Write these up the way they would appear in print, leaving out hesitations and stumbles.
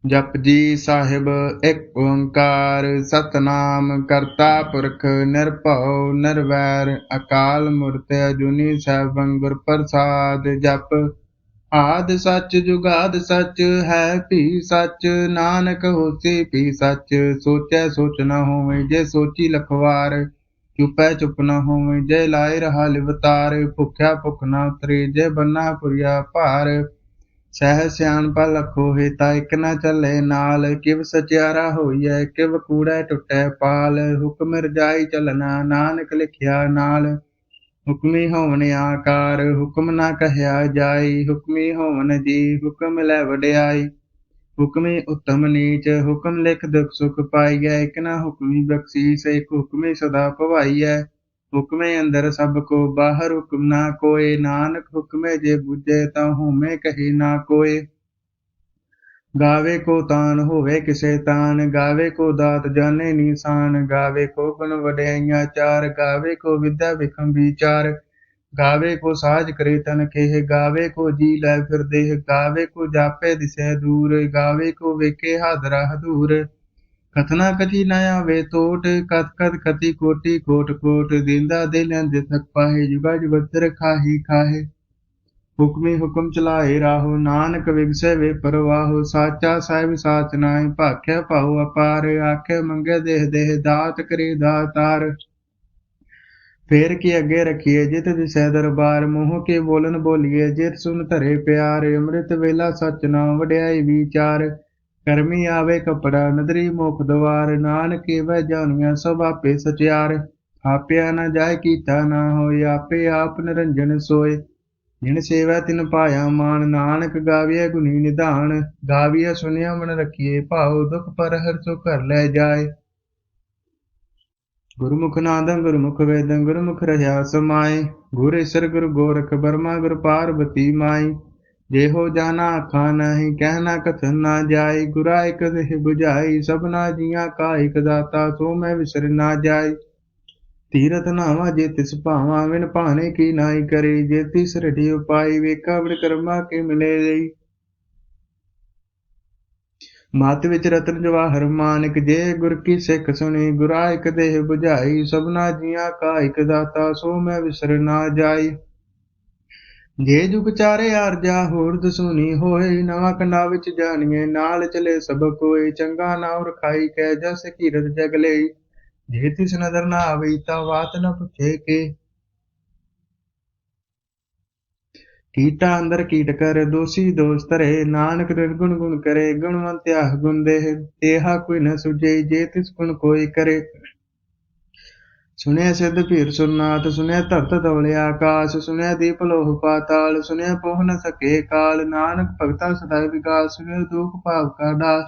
जपजी साहिब एक ओंकार सतनाम करता पुरख निरभउ निर्वैर अकाल मूरत अजूनी सैभं गुर प्रसाद जप आद सच जुगाद सच है भी सच नानक होसी भी सच सोचै सोच न होवे जे सोची लखवार चुपै चुप न होवे जे लाए रहा लिवतार भुख्या भुख न उतरे जे बन्ना पुरिया भार ਸਹਿ ਸਿਆਣਪਾ ਲਖੋ ਹੇਤਾ ਇਕ ਨ ਚੱਲੇ ਨਾਲ ਕਿਵ ਸਚਿਆਰਾ ਹੋਈਐ ਕਿਵ ਕੂੜੈ ਟੁੱਟੈ ਪਾਲ ਹੁਕਮ ਰਜਾਈ ਚਲਣਾ ਨਾਨਕ ਲਿਖਿਆ ਨਾਲ ਹੁਕਮੀ ਹੋਵਨ ਆਕਾਰ ਹੁਕਮ ਨਾ ਕਹਿਆ ਜਾਈ ਹੁਕਮੀ ਹੋਵਨ ਜੀ ਹੁਕਮ ਲੈ ਵਡਿਆਈ ਹੁਕਮੀ ਉਤਮ ਨੀਚ ਹੁਕਮ ਲਿਖ ਦੁਖ ਸੁਖ ਪਾਈਐ ਇਕ ਨਾ ਹੁਕਮੀ ਬਖਸ਼ੀਸ ਇਕ ਹੁਕਮੀ ਸਦਾ ਭਵਾਈਐ ਹੁਕਮੇ ਅੰਦਰ ਸਭ ਕੋ ਬਾਹਰ ਹੁਕਮ ਨਾ ਕੋਇ ਨਾਨਕ ਹੁਕਮੇ ਜੇ ਬੁਝੇ ਤਾਂ ਹੋਮੇ ਕਹੀ ਨਾ ਕੋਇ ਗਾਵੇ ਕੋ ਤਾਨ ਹੋਵੇ ਕਿਸੇ ਤਾਨ ਗਾਵੇ ਕੋ ਦਾਤ ਜਾਣੇ ਨੀਸਾਨ ਗਾਵੇ ਕੋ ਗੁਣ ਵਡਿਆਈਆਂ ਚਾਰ ਗਾਵੇ ਕੋ ਵਿਦਿਆ ਵਿਖਮ ਵਿਚਾਰ ਗਾਵੇ ਕੋ ਸਾਜ ਕਰੇ ਤਨ ਖੇਹ ਗਾਵੇ ਕੋ ਜੀ ਲੈ ਫਿਰਦੇ ਗਾਵੇ ਕੋ ਜਾਪੇ ਦਿਸੈ ਦੂਰ ਗਾਵੇ ਕੋ ਵੇਖੇ ਹਾਦਰਾ ਹਦੂਰ कथना कथि न आवे तोट कथ कथ कथि कोटि कोट कोट दींदा दिल अंध थक पाहे जुगा जुगतर खाही खाहे हुक्मी हुक्म चलाए राहो नानक विगसे वे परवाहो साचा साहिब साच नाहि भाख्या पाहु अपार आखे मंगे देह देह दात करे दातार फेर के अगे रखिए जित दिसै दरबार मुँह के बोलन बोलिए जित सुन धरे प्यार अमृत वेला सच नाम वड्याई विचार ਕਰਮੀ ਆਵੇ ਕਪੜਾ ਨਦਰੀ ਮੁਖ ਦਵਾਰ ਨਾਨਕ ਵੈ ਜਾਣੀਆਂ ਸਭ ਆਪੇ ਸਚਿਆਰ ਆਪਿਆ ਨ ਜਾਏ ਕੀਤਾ ਨਾ ਹੋਏ ਆਪੇ ਆਪ ਨਿਰੰਜਨ ਸੋਏ ਜਿਨ ਸੇਵਾ ਤਿਨ ਪਾਇਆ ਮਾਨ ਨਾਨਕ ਗਾਵੀਐ ਗੁਣੀ ਨਿਧਾਨ ਗਾਵੀਐ ਸੁਨਿਆ ਮਨ ਰਖੀਏ ਭਾਉ ਦੁਖ ਪਰ ਹਰ ਸੋ ਘਰ ਲੈ ਜਾਏ ਗੁਰਮੁਖ ਨਾਦੰ ਗੁਰਮੁਖ ਵੇਦੰ ਗੁਰਮੁਖ ਰਹਾ ਸਮਾਏ ਗੁਰ ਈਸਰ ਗੁਰ ਗੋਰਖ ਬਰਮਾ ਗੁਰ ਪਾਰਬਤੀ ਮਾਈ जेहो जाना आखा नहीं कहना कथन ना जाय गुरा एक देह बुझाई सबना जिया का एक दाता सो मैं विसर ना जाय तीरथ नावा जे तिस भावा विन भाने की नाई करे जे तिस रठी उपाय वेका विण कर्मा के मिले रही मत विच रतन जवाहर मानक जे गुर की सिख सुनी गुरा एक देह बुझाई सबना जिया का एक दाता सो मैं विसर ना जाय ਜੇ ਜੁਗ ਚਾਰੇ ਆਰਜਾ ਹੋਰ ਦਸੂਨੀ ਹੋਏ ਨਵਾਂ ਕੰਡਾ ਵਿੱਚ ਜਾਣੀਏ ਨਾਲ ਚਲੇ ਸਭ ਕੋਏ ਚੰਗਾ ਨਾਮ ਰਖਾਈ ਕੈ ਜਸ ਕੀਰਤ ਜਗ ਲਈ ਜੇ ਤਿਸ ਨਦਰ ਨਾ ਆਵਈ ਤਾਂ ਬਾਤ ਨ ਪੁੱਛੇ ਕੇ ਕੀਟਾ ਅੰਦਰ ਕੀਟ ਕਰ ਦੋਸੀ ਦੋਸ ਧਰੇ ਨਾਨਕ ਨਿਰਗੁਣ ਗੁਣ ਕਰੇ ਗੁਣਵੰਤ ਆਹ ਗੁਣ ਦੇਹ ਤੇਹਾ ਕੋਈ ਨ ਸੁਝੇ ਜੇ ਤਿਸ ਗੁਣ ਕੋਈ ਕਰੇ ਸੁਣਿਆ ਸਿੱਧ ਭੀਰ ਸੁਰਨਾਥ ਸੁਣਿਆ ਧਰਤ ਧਵਲੇ ਆਕਾਸ਼ ਸੁਣਿਆ ਦੀਪ ਲੋਹ ਪਾਤਾਲ ਸੁਣਿਆ ਪੋਹ ਨ ਸਕੇ ਕਾਲ ਨਾਨਕ ਭਗਤਾ ਸਦਾ ਵਿਕਾਸ ਸੁਣਿਆ ਦੁਖ ਭਾਵ ਕਾ ਨਾਸ਼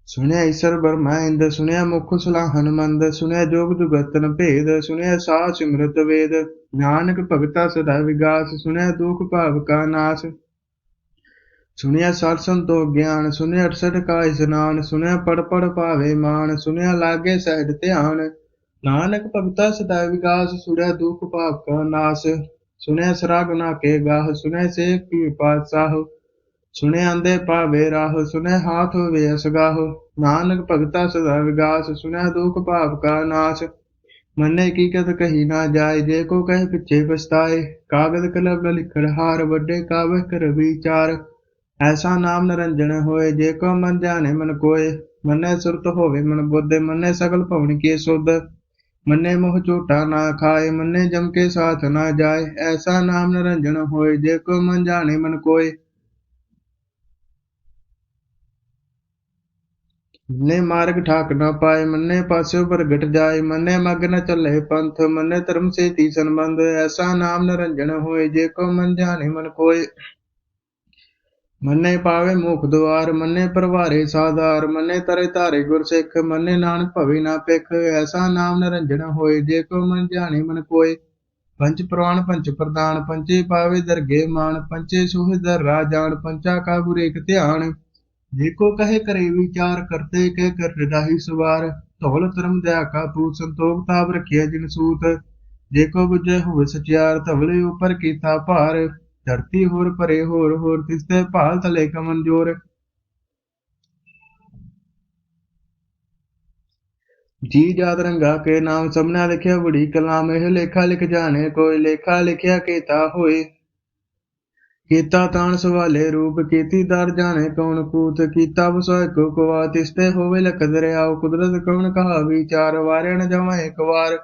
ਸੁਣਿਆ ਈਸ਼ਰ ਬਰਮਾ ਇੰਦ ਸੁਣਿਆ ਮੁਖ ਸੁਲਾਹਨ ਮੰਦ ਸੁਣਿਆ ਜੋਗ ਜੁਗਤਨ ਭੇਦ ਸੁਣਿਆ ਸਾਹ ਸਿਮਰਤ ਵੇਦ ਨਾਨਕ ਭਗਤਾ ਸਦਾ ਵਿਕਾਸ ਸੁਣਿਆ ਦੁਖ ਭਾਵ ਕਾ ਨਾਸ਼ ਸੁਣਿਆ ਸਤ ਸੰਤੋਖ ਗਿਆਨ ਸੁਣਿਆ 68 ਕਾ ਇਸਨਾਨ ਸੁਣਿਆ ਪੜ ਪੜ ਭਾਵੇ ਮਾਨ ਸੁਣਿਆ ਲਾਗੇ ਸਹਿਜ ਧਿਆਨ ਨਾਨਕ ਭਗਤਾ ਸਦਾ ਵਿਕਾਸ ਸੁਣਿਆ ਦੁਖ ਭਾਵ ਕਾ ਨਾਸ ਸੁਣਿਆ ਸਰਾ ਗੁਨਾ ਕੇ ਗਾਹ ਸੁਣਿਆ ਸੇ ਪੀ ਪਾਤਸ਼ਾਹ ਸੁਣਿਆ ਅੰਦੇ ਭਾਵੇ ਰਾਹ ਸੁਣਿਆ ਹਾਥ ਹੋਵੇ ਅਸਗਾਹ ਨਾਨਕ ਭਗਤਾ ਸਦਾ ਵਿਕਾਸ ਸੁਣਿਆ ਦੁਖ ਭਾਵ ਕਾ ਨਾਸ ਮੰਨੇ ਕੀ ਕਤ ਕਹੀ ਨਾ ਜਾਏ ਜੇ ਕੋ ਕਹੇ ਪਿੱਛੇ ਪਛਤਾਏ ਕਾਗਦ ਕਲਮ ਲਿਖੜ ਹਾਰ ਵੱਡੇ ਕਾਵਹਿ ਕਰ ਵਿਚਾਰ ऐसा नाम निरंजन होए जे को मन जाने मन कोय मन्ने सुरत होवे मन बुद्ध मन्ने सकल भवन के सुध मन्ने मोह झूठा ना खाए मन्ने जम के साथ ना जाए ऐसा नाम निरंजन होए जे को मन जाने मन कोय मन्ने मार्ग ठाक न पाए मन्ने पास्यो प्रगट जाए मन्ने मग न चले पंथ मन्ने धर्म से ती संबंध ऐसा नाम निरंजन होए जे को मन जाने मन कोय ਮੰਨੇ ਪਾਵੇ ਮੁਖ ਦੁਆਰ ਮੰਨੇ ਪਰਵਾਰੇ ਸਾਧਾਰ ਮੰਨੇ ਤਰੇ ਧਾਰੇ ਗੁਰ ਸਿੱਖ ਮੰਨੇ ਨਾਨਕ ਭਵੇ ਨਾ ਪਿਖ ਐਸਾ ਨਾਮ ਨਿਰੰਜਨ ਹੋਏ ਜੇ ਕੋ ਮਨ ਜਾਣੇ ਮਨ ਕੋਏ ਪੰਚ ਪ੍ਰਵਾਨ ਪੰਚ ਪ੍ਰਦਾਨ ਪੰਚੇ ਪਾਵੇ ਦਰਗੇ ਮਾਨ ਪੰਚੇ ਸੁਹ ਦਰ ਰਾਜਾਨ ਪੰਚਾ ਕਾ ਗੁਰ ਏਕ ਧਿਆਨ ਜੇ ਕੋ ਕਹੇ ਕਰੇ ਵਿਚਾਰ ਕਰਤੇ ਕਹਿ ਕਰ ਰਾਹੀ ਸਵਾਰ ਧੌਲ ਧਰਮ ਦਇਆ ਕਾ ਪੂਤ ਸੰਤੋਖ ਤਾਪ ਰਖਿਆ ਜਿਨ ਸੂਤ ਜੇ ਕੋ ਬੁਝੇ ਹੋਵੇ ਸਚਿਆਰ ਧਵਲੇ ਉਪਰ ਕੀਤਾ ਭਾਰ धरती होर परे होर होर तिसते भाल तले कमन जोर। जी जात रंगा के नाम सबना लिखिया बड़ी कलाम, एह लेखा लिख जाने कोई, लेखा लिखिया केता होए। कीता तान सवाले रूप, कीती दर जाने कौन कूत, कीता बसोय को कुआ, तिसते होवे लख दरियाव, कुदरत कौन कहा विचार, वारे न जावा एक बार।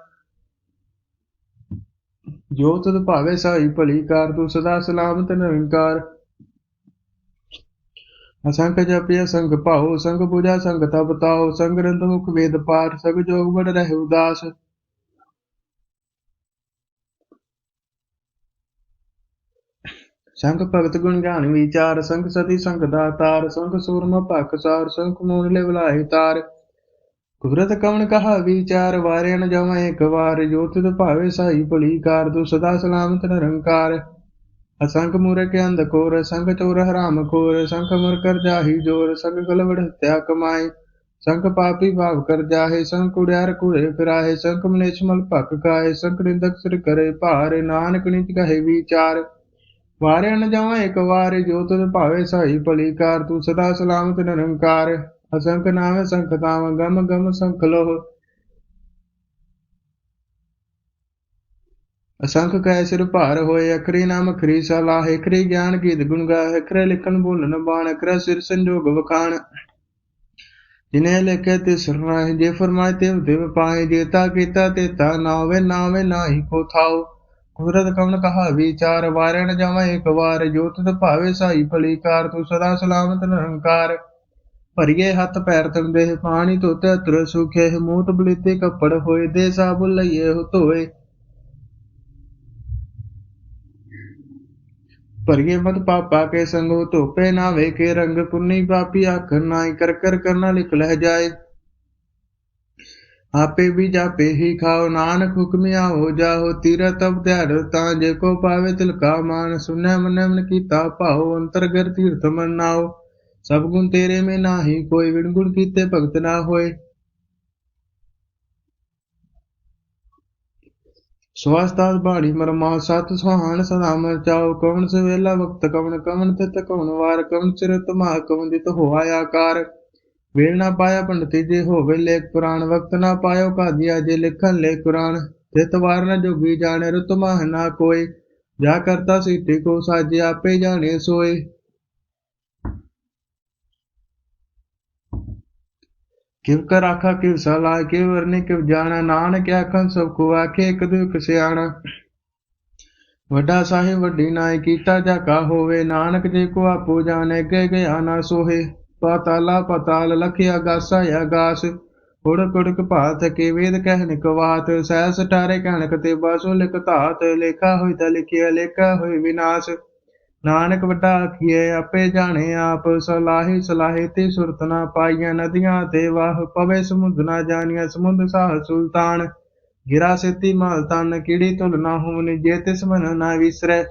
जो तुद भावे साई भली कार, तू सदा सलामत निरंकार। असंख जपि असंख पाओ, संग पूजा संग तप ताओ, संग ग्रंथ मुख वेद पाठ, सग जोग बड़ रहे उदास। संग भगत गुण ज्ञान विचार, संग सती संग दातार, संग सूरमा पाकसार, संग मूल ले बुलाए तार। कुदरत कवण कहा विचार, वारे न जावा एक बार, जो तुद भावे साई भली कार, तू सदा सलामत निरंकार। असंख मूर्ख अंध कोर, संग चोर हराम खोर, संख मर कर जाहि जोर, संग गलबड़ हत्या कमाए। संख पापी भाव कर जाहे, संग कुड़ियार कूड़े फिराहे, संख मलेच्छ मल पक खाए, संख निंदक सिर करे भार, नानक नित कहे विचार। वारे न जावा एक बार, जो तुझ भावे साई भली कार, तू सदा सलामत निरंकार। असंख नाम संख ताम, गम गम संख लोह। असंख कह सिर भार होए, अखरी नाम अखरी सलाह, अखरी ज्ञान गीत गुण गाए, अखरे लिखन बोलन बाण, अखरा सिर संजोग वखाण। जिन्हें लिखे तिस सरनाहि, जे फरमाए तिव तिव पाए, जेता कीता तेता नावे नावे नाही को थाओ। कुदरत कवण कहा विचार, वारे न जावा एक बार, जो तुध भावे साई भली कार, तू सदा सलामत निरंकार। भरिए हथ पैर तन देह, पानी धोते अतर सुखे, मूत बलीते कपड़ होए, दे साबुन लइए हो धोए। भरिए मत पापा के संग, धोपे नावे के रंग, पुन्नी पापी आखर नाई, कर कर करना लिख लह जाए। आपे भी जापे ही खाओ, नानक हुक्म आओ जाओ, तीरा तब त्यार तांजे को पावे तिल का मान, सुने मन मन कीता पाओ, अंतरगर तीर्थ मन नाओ। सब गुण तेरे में नाही कोई, विण गुण कीते भगत ना होए। स्वास्थास बाणी मरमा, सत सुहान सदा मर जाओ, कवन सवेला वक्त कवन, कवन तित कवन वार, कवन सिर तमा कवन जित होआ आकार। वेल ना पाया पंडित जे होवे लेख पुराण, वक्त ना पायो का दिया जे लिखन ले कुरान। तित वार न जोगी जाने, रुत माह ना कोय, जा करता सीते को साजे, आपे जाने सोए। किव कर आखा किव सलाह, किव वरने किव जाना, नानक आखन सब को आखे, एक दुख सियाणा। वड्डा साहिब वड्डी नाई, कीता जाका होवे, नानक जे को आपो जाने, गए गया ना सोहे। पाताला पताल लखिया गासा या गास, उड़क उड़क भात के वेद कहन कवात, सहस टारे कहन कते बासो लिख धात, लेखा होई ता लिखिया लेखा होई विनाश। नानक वड्डा आखिए आपे जाने आप, सलाही सलाहे ते सुरत ना पाइया, नदियां ते वाह पवे समुद्र ना जानिया, समुद्र साह सुल्तान। गिरा सेती माल तन, कीड़ी तुल ना होने, जे तिस मन ना विसरै।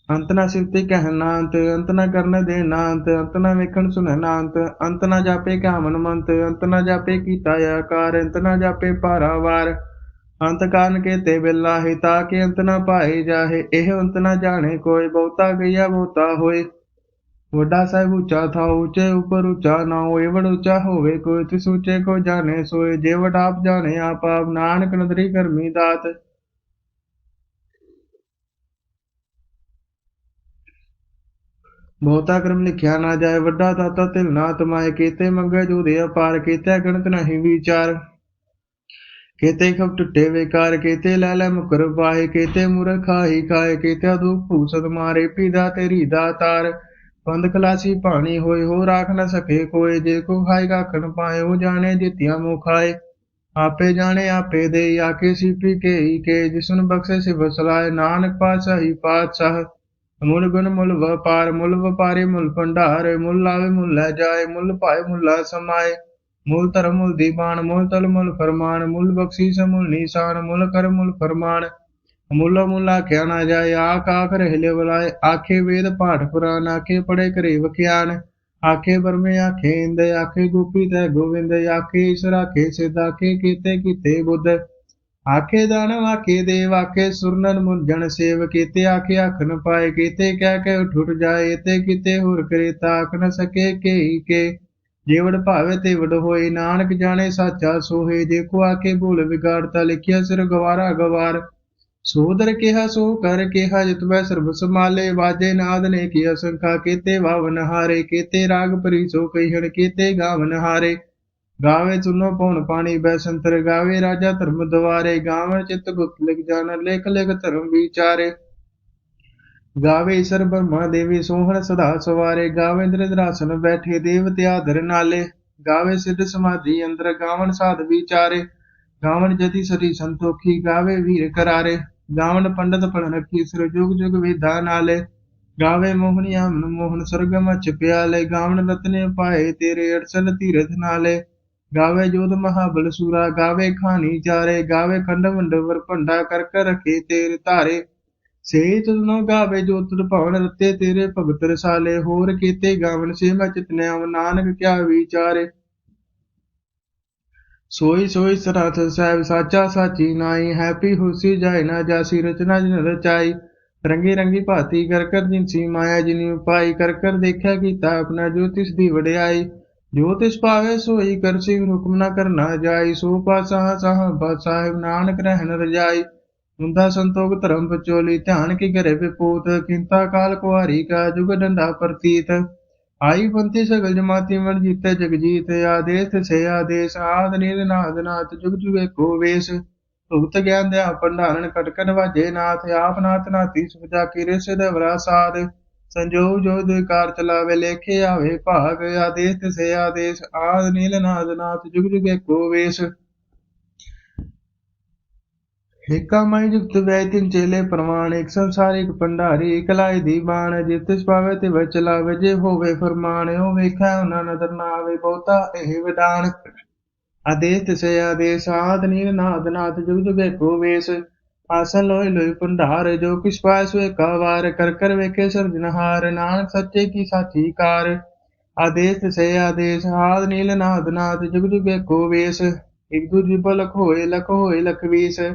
अंत ना सिवती कहना अंत, अंत ना करन देना अंत, अंत ना वेखन सुनना अंत, अंत ना जापे क्या मन मंत, अंत ना जापे कीता आकार, अंत ना जापे पारावार। अंत कान के ते बिल्ला है, ताके अंत ना पाए जाहे, एह अंत ना जाने कोई, बहुता गैया बहुता होए। ਵੱਡਾ ਸਾਹਿਬ ਉੱਚਾ ਥਾ, ਉੱਚੇ ਉੱਪਰ ਉੱਚਾ ਨਾ ਹੋਏ, ਵਡ ਉੱਚਾ ਹੋਵੇ ਕੋਈ, ਤਿਸ ਉੱਚੇ ਕੋ ਜਾਣੇ ਸੋਏ, ਜੇ ਵਡ ਆਪ ਜਾਣੇ ਆਪ ਆਪ, ਨਾਨਕ ਨਦਰੀ ਕਰਮੀ ਦਾਤ। ਬਹੁਤਾ ਕਰਮ ਲਿਖਿਆ ਨਾ ਜਾਏ, ਵੱਡਾ ਦਾਤਾ ਤਿਲ ਨਾ ਤਮਾਏ, ਕੀਤੇ ਮੰਗੇ ਜੂਦੇ ਅਪਾਰ, ਕੀਤੇ ਗਣਤ ਨਹੀਂ ਵਿਚਾਰ। ਕੀਤੇ ਖਬ ਟੁੱਟੇ ਵੇਕਾਰ, ਕੀਤੇ ਲੈ ਲੈ ਮੁਕਰ ਪਾਏ, ਕੀਤੇ ਮੂਰਖ ਖਾਹੀ ਖਾਏ, ਕੀਤੇ ਦੁਖ ਭੂਸਤ ਮਾਰੇ, ਪੀਦਾ ਤੇਰੀ ਦਾਤਾਰ। ਬੰਦ ਖਲਾਸੀ ਪਾਣੀ ਹੋਏ, ਹੋ ਰਾਖ न सके कोय, जे को खाए काखन पाए, हो जाने जितिया मुँह खाए। आपे जाने आपे दे, आके सीपी के जिसुन बख्शे सिव सलाए, नानक पातशाही पातशाह। मुल गुण मुल वपार, मुल वपारे मुल भंडार, मुल लावे मुल लै जाए, मुल पाए मुला समाए। मूल धर्म मूल दीवान, मूल तल मूल फरमान, मूल बख्शीस मूल निशान, मूल कर मूल फरमान। मुला मुला क्या ना जाए, आख आख रहले बुलाए, आखे वेद पाठ पुराण, आखे पढ़े करे वख्यान। आखे बरमे आखे इंद, आखे गोपी तय गोविंद, आखे ईश्वर आखे सिद्ध, आखे कीते कीते बुद्ध। आखे दानव आखे देव आखे सुरनर मुरझन सेव केते आखे आख न पाए केते कह के उठ जाए ते किते होर करे ताक न सके के जेवड़ भावे तेवड़ होए नानक जाने साचा सोहे देखो आखे भूल बिगाड़ता लिखिया सिर गवारा गवार सोदर केहा सो कर केहा जित वै सर्ब समाले वाजे नाद ने किया संखा केते वावन हारे केते राग परी सो कहिहण केते गावन हारे गावे चुनो पौन पानी बैसंतर गावे राजा धर्म द्वारे गावे चित्त गुप्त लिख जान लेख लेख धर्म विचारे गावे ईश्वर ब्रह्मा देवी सोहन सदा सवारे गावे इंद्रधरासन बैठे देवते आदर नाले गावे सिद्ध समाधि अंदर गावन साध विचारे गावन जति सती संतोखी गावे वीर करारे गावन पंडित पढ़ रखी सिर जुग जुग विधा नाले गावे मोहनिया मोहन स्वर्ग मच प्याले गावन रत्ने पाए तेरे अड़सल तीरथ नाले गावे जोध महाबल सूरा गावे खानी चारे गावे खंड मंडवर भंडा कर कर रखे तेरे तारे से तुनो गावे जो तुद भवन रते तेरे भगत रसाले होर केते गावन से मैं चितने नानक क्या विचारे सोई सोई सनाथ साहब साचा साची नाई हैप्पी हुसी जाए ना जासी रचना जिन रचाई रंगी रंगी भाती कर कर जिनसी माया जिनी पाई कर कर देखा कीता अपना ज्योतिष दी वड़ियाई जो तिस पावे सोई कर सिंह हुक्म न करना जाई सो पासा साहब साहिब नानक रहन रजाई मुंदा संतोख धर्म पचोली ध्यान की करे विपूत किंता काल कुआरी का जुग डंडा प्रतीत आई पंथी सगल जमाती मन जीते जगजीत आदेश से आदेश आद नील नाद नाथ जुग जुगे को वेश भुगत ज्ञान दया भंडारण कटकन वाजे नाथ आप नाथ नाथी सुजा की रिस देवरा साध संजोग जो दुकार चलावे लेखे आवे भाग आदेश से आदेश आद नील नाद नाथ जुग जुगे को वेश एका मई जुगत वै तिन चेले प्रमाण एक संसारिक भंडारी कलाई दी बाण जित तिस पावे ते वह चलावे जे होवे फरमान ओ वेखै उना नदर ना आवे बहुता एह विधान आदेश से आदेश आद नील नाद नाथ जुग जुगे को वेश आसन लोय लोय भंडार जो किस पाय सोए का वार कर कर वेखे सर्जनहार नानक सच्चे की साची कार आदेश से आदेश आद नील नाद नाथ जुग जुगे को वेश एक दूजी लख होए लख वीस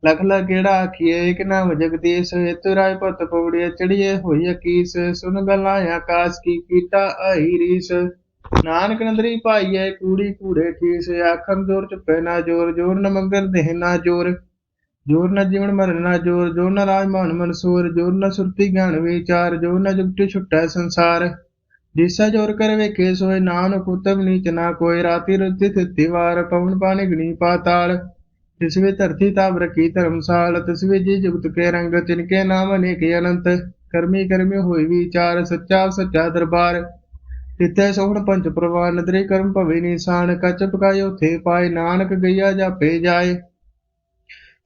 लख लख गेड़ा आखिए एक नाम जगदीश हेतु राय पत पौड़िया चढ़िए होई अकीस सुन गला आकाश की कीटा आई रीस नानक नदरी पाइए कूड़ी कूड़े ठीस आखन जोर चुपे ना जोर जोर न मंगल देह ना जोर जोर न जीवन मरण न जोर जोर न राजमान मनसूर जोर न सुरती ज्ञान विचार जोर न जुगति छुट्टा संसार जिसा जोर कर वेखे सोए नानक उत्तम नीच ना कोई राति रुद्धि तिथिवार पवन पानी गणी पाताल तिसवे धरती ताप रखी धर्मशाल तिसवे जी जुगत के रंग तिनके नाम अनेक अनंत कर्मी कर्मी हुई विचार सच्चा सच्चा दरबार तिथे सोहन पंच प्रवान नदरी कर्म भवे निशान कच पकायो थे पाए नानक गैया जापे जाए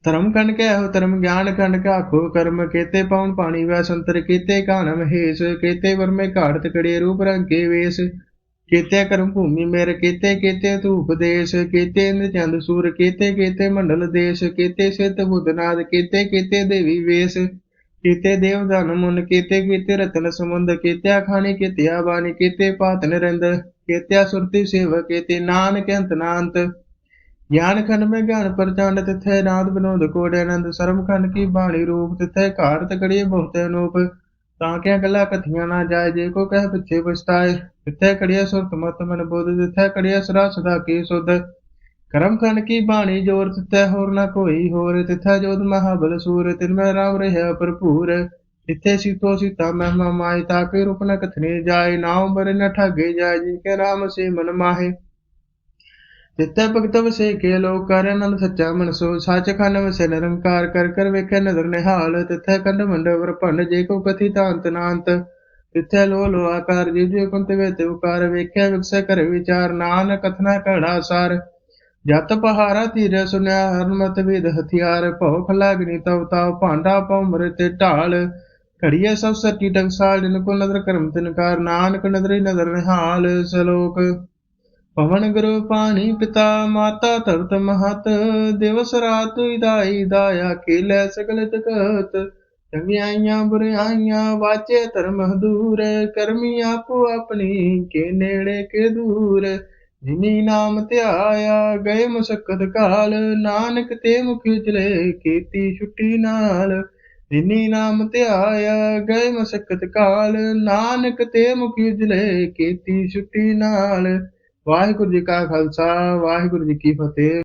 धर्म खंड के हो धर्म ज्ञान खंड का आखो कर्म केते पवन पानी व संतर केते कान महेश केते वर में घाड़त कड़े रूप रंग के वेश केते कर्म भूमि मेर केते केते तू उपदेश केते इंद्र चंद सूर केते केते मंडल देश केते सिद्ध बुद्धनाद केते केते देवी वेश केते देवदान मुन केते केते रतन समुंद केत्या खानी केत्या बानी केते पात निरंद केत्या सुरति सेव केते नानक अंत नांत ज्ञान खंड में ज्ञान प्रचंड तिथे नाद विनोद कोडे आनंद शर्म खंड की बाणी रूप तिथे कारत कड़िए बहुत अनूप तांकिया गला कथियां ना जाए जे को कह पिछे पछताए तिथे कड़िया सुरत मत मन बुध तिथे कड़िया सदा सदा की सुध करम खंड की बाणी जोर तिथे होर न कोई होर तिथे जोध महाबल सूर तिनमें राम रह भरपूर तिथे सीतो सीता महिमा माई ताके रूप न कथने जाए नाव बर न ठगे जाए जिनके राम से मन माहे तिथे भगत वसे के लोग कर आनंद सच्चा मनसो सच खंड वसे निरंकार कर कर वेखे नदर निहाल तिथे खंड मंडवर भंड जे को कथि तांत नांत तिथे लो लो आकार जीव जे कुंत वेते उकार वेखे विकसे कर विचार नान कथना कड़ा सार जत पहारा तीर सुनया हरमत विद हथियार भौ खलाग्नि तव ताव भांडा पौ मृत ढाल घड़िया सब सटी टकसाल जिनको नदर करम तिनकार नानक नदरी नदर निहाल सलोक पवन गुरु पानी पिता माता धरत महत दिवस रात दाई दाया खेल सकल जगत चंगियाइया बुराइयां वाचे धर्म दूर कर्मी आपो अपनी के नेड़े के दूर ਜਿਨੀ ਨਾਮ ਧਿਆਇਆ ਗਏ ਮੁਸਕਤ ਕਾਲ, ਨਾਨਕ ਤੇ ਮੁਖ ਉਜਲੇ ਕੀਤੀ ਛੁੱਟੀ ਨਾਲ। ਜਿਨੀ ਨਾਮ ਧਿਆਇਆ ਗਏ ਮੁਸਕਤ ਕਾਲ, ਨਾਨਕ ਤੇ ਮੁਖ ਉਜਲੇ ਕੀਤੀ ਛੁੱਟੀ ਨਾਲ। ਵਾਹਿਗੁਰੂ ਜੀ ਕਾ ਖਾਲਸਾ, ਵਾਹਿਗੁਰੂ ਜੀ ਕੀ ਫਤਿਹ।